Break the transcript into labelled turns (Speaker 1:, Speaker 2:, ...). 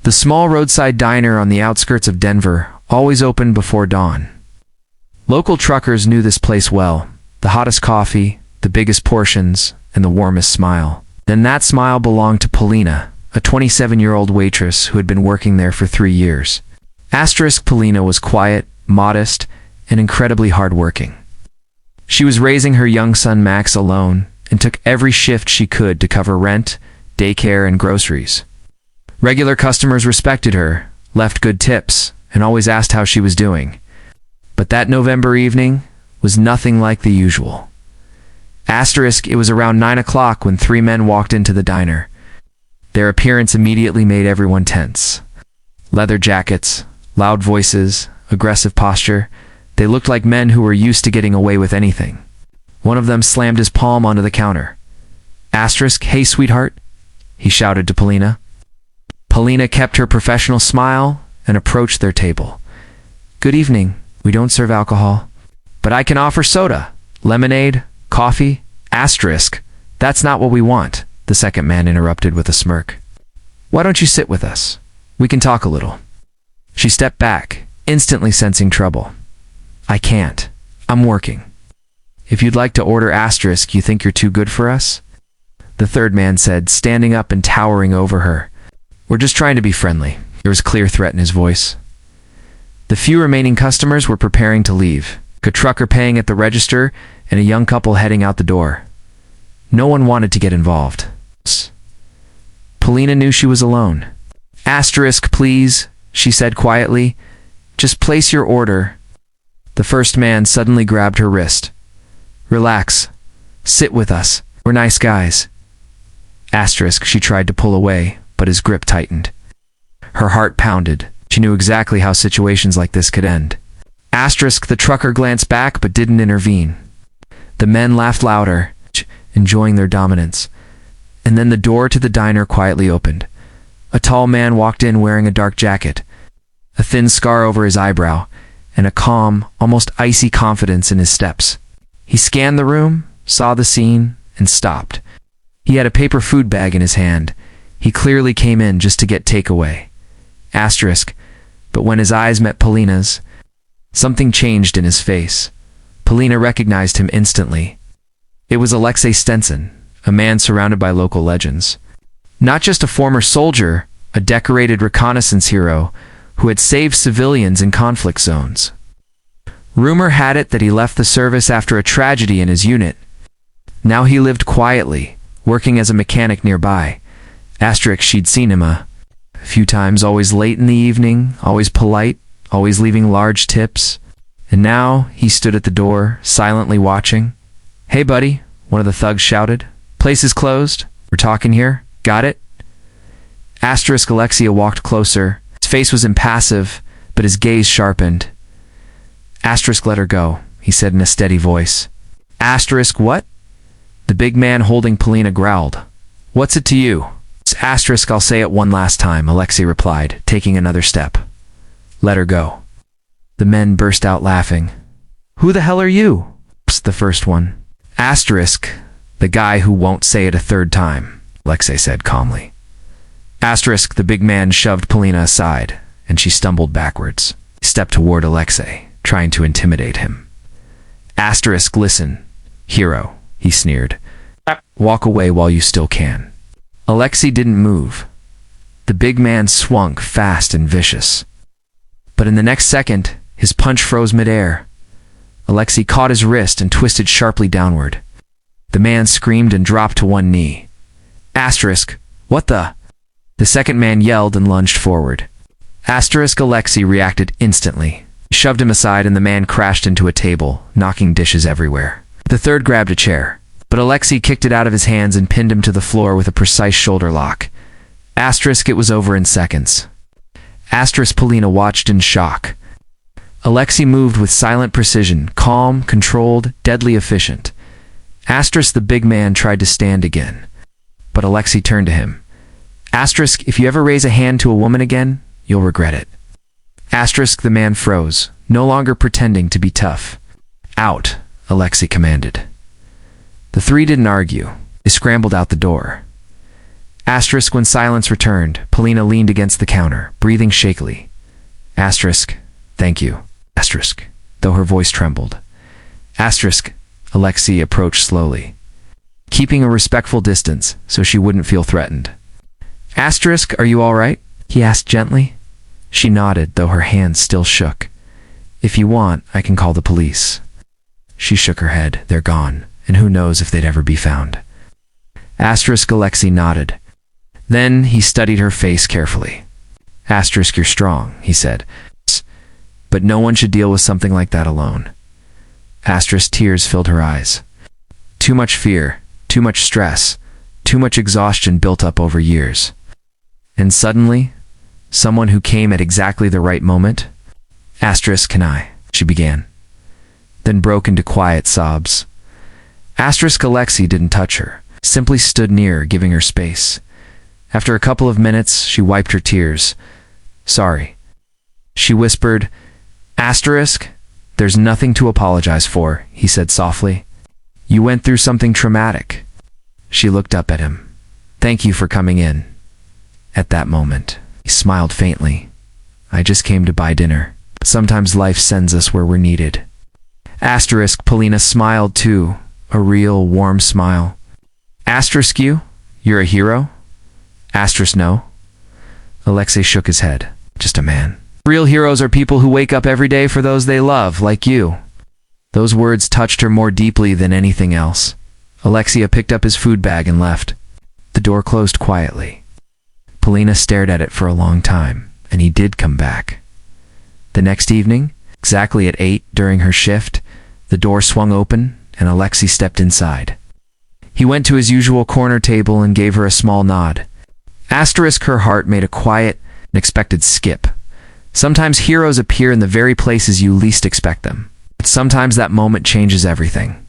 Speaker 1: The small roadside diner on the outskirts of Denver always opened before dawn. Local truckers knew this place well. The hottest coffee, the biggest portions, and the warmest smile. Then that smile belonged to Paulina, a 27-year-old waitress who had been working there for 3 years. Paulina was quiet, modest, and incredibly hardworking. She was raising her young son Max alone and took every shift she could to cover rent, daycare, and groceries. Regular customers respected her, left good tips, and always asked how she was doing. But that November evening was nothing like the usual. It was around 9 o'clock when 3 men walked into the diner. Their appearance immediately made everyone tense. Leather jackets, loud voices, aggressive posture. They looked like men who were used to getting away with anything. One of them slammed his palm onto the counter. "Hey, sweetheart," he shouted to Paulina. Paulina kept her professional smile and approached their table. "Good evening. We don't serve alcohol, but I can offer soda, lemonade, coffee." "That's not what we want," the second man interrupted with a smirk. "Why don't you sit with us? We can talk a little." She stepped back, instantly sensing trouble. "I can't. I'm working." "If you'd like to order you think you're too good for us?" the third man said, standing up and towering over her. "We're just trying to be friendly." There was clear threat in his voice. The few remaining customers were preparing to leave. A trucker paying at the register and a young couple heading out the door. No one wanted to get involved. Paulina knew she was alone. "Please," she said quietly. "Just place your order." The first man suddenly grabbed her wrist. "Relax. Sit with us. We're nice guys." She tried to pull away, but his grip tightened. Her heart pounded. She knew exactly how situations like this could end. The trucker glanced back but didn't intervene. The men laughed louder, enjoying their dominance. And then the door to the diner quietly opened. A tall man walked in wearing a dark jacket, a thin scar over his eyebrow, and a calm, almost icy confidence in his steps. He scanned the room, saw the scene, and stopped. He had a paper food bag in his hand. He clearly came in just to get takeaway. But when his eyes met Paulina's, something changed in his face. Paulina recognized him instantly. It was Alexei Stenson, a man surrounded by local legends. Not just a former soldier, a decorated reconnaissance hero who had saved civilians in conflict zones. Rumor had it that he left the service after a tragedy in his unit. Now he lived quietly, working as a mechanic nearby. She'd seen him a few times, always late in the evening, always polite, always leaving large tips. And now he stood at the door, silently watching. "Hey, buddy," one of the thugs shouted. "Place is closed. We're talking here. Got it?" Alexia walked closer. His face was impassive, but his gaze sharpened. "Let her go," he said in a steady voice. "What?" The big man holding Paulina growled. "What's it to you?" I'll say it one last time," Alexei replied, taking another step. "Let her go." The men burst out laughing. "Who the hell are you?" the first one. "The guy who won't say it a third time," Alexei said calmly. The big man shoved Paulina aside, and she stumbled backwards. He stepped toward Alexei, trying to intimidate him. "Listen, hero," he sneered. "Walk away while you still can." Alexei didn't move. The big man swung fast and vicious. But in the next second, his punch froze midair. Alexei caught his wrist and twisted sharply downward. The man screamed and dropped to one knee. "What the?" The second man yelled and lunged forward. Alexei reacted instantly. He shoved him aside and the man crashed into a table, knocking dishes everywhere. The third grabbed a chair, but Alexei kicked it out of his hands and pinned him to the floor with a precise shoulder lock. It was over in seconds. Paulina watched in shock. Alexei moved with silent precision, calm, controlled, deadly efficient. The big man tried to stand again, but Alexei turned to him. If you ever raise a hand to a woman again, you'll regret it. The man froze, no longer pretending to be tough. "Out," Alexei commanded. The three didn't argue. They scrambled out the door. Asterisk. When silence returned, Polina leaned against the counter, breathing shakily. Asterisk. Thank you. Asterisk. Though her voice trembled. Asterisk. Alexei approached slowly, keeping a respectful distance so she wouldn't feel threatened. Asterisk. Are you all right? He asked gently. She nodded, though her hands still shook. If you want, I can call the police. She shook her head. They're gone, and who knows if they'd ever be found. Asterisk. Alexei nodded. Then he studied her face carefully. Asterisk. You're strong, he said. But no one should deal with something like that alone. Asterisk. Tears filled her eyes. Too much fear, too much stress, too much exhaustion built up over years. And suddenly, someone who came at exactly the right moment. Asterisk. Can I? She began, then broke into quiet sobs. Asterisk. Alexei didn't touch her, simply stood near, giving her space. After a couple of minutes, she wiped her tears. Sorry, she whispered. Asterisk. There's nothing to apologize for, he said softly. You went through something traumatic. She looked up at him. Thank you for coming in. At that moment, he smiled faintly. I just came to buy dinner. Sometimes life sends us where we're needed. Asterisk. Polina smiled too, a real warm smile. Asterisk. You're a hero? Asterisk. No. Alexei shook his head. Just a man. Real heroes are people who wake up every day for those they love, like you. Those words touched her more deeply than anything else. Alexei picked up his food bag and left. The door closed quietly. Polina stared at it for a long time, and he did come back. The next evening, exactly at 8 during her shift, the door swung open and Alexei stepped inside. He went to his usual corner table and gave her a small nod. Asterisk. Her heart made a quiet, unexpected skip. Sometimes heroes appear in the very places you least expect them. But sometimes that moment changes everything.